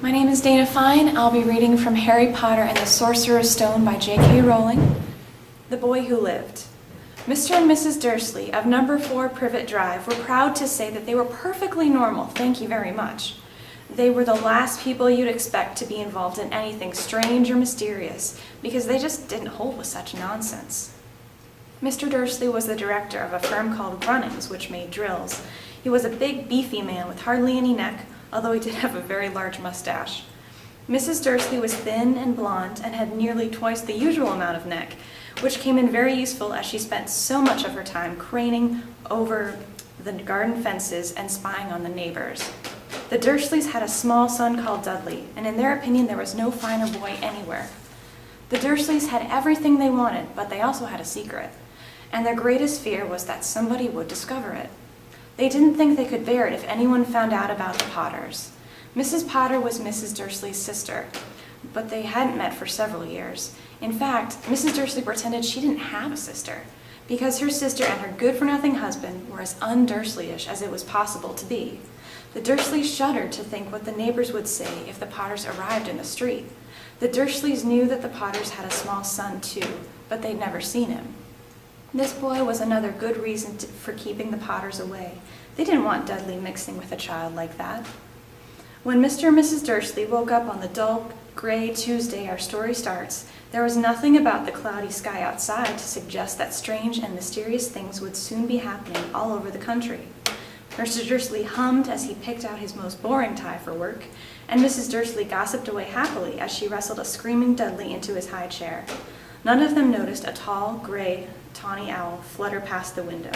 My name is Dana Fine. I'll be reading from Harry Potter and the Sorcerer's Stone by J.K. Rowling. The Boy Who Lived. Mr. and Mrs. Dursley of number 4 Privet Drive were proud to say that they were perfectly normal, thank you very much. They were the last people you'd expect to be involved in anything strange or mysterious, because they just didn't hold with such nonsense. Mr. Dursley was the director of a firm called Grunnings, which made drills. He was a big, beefy man with hardly any neck, although he did have a very large mustache. Mrs. Dursley was thin and blonde and had nearly twice the usual amount of neck, which came in very useful as she spent so much of her time craning over the garden fences and spying on the neighbors. The Dursleys had a small son called Dudley, and in their opinion there was no finer boy anywhere. The Dursleys had everything they wanted, but they also had a secret, and their greatest fear was that somebody would discover it. They didn't think they could bear it if anyone found out about the Potters. Mrs. Potter was Mrs. Dursley's sister, but they hadn't met for several years. In fact, Mrs. Dursley pretended she didn't have a sister, because her sister and her good-for-nothing husband were as un-Dursleyish as it was possible to be. The Dursleys shuddered to think what the neighbors would say if the Potters arrived in the street. The Dursleys knew that the Potters had a small son too, but they'd never seen him. This boy was another good reason for keeping the Potters away. They didn't want Dudley mixing with a child like that. When Mr. and Mrs. Dursley woke up on the dull, gray Tuesday our story starts, there was nothing about the cloudy sky outside to suggest that strange and mysterious things would soon be happening all over the country. Mr. Dursley hummed as he picked out his most boring tie for work, and Mrs. Dursley gossiped away happily as she wrestled a screaming Dudley into his high chair. None of them noticed a tall, gray, tawny owl flutter past the window.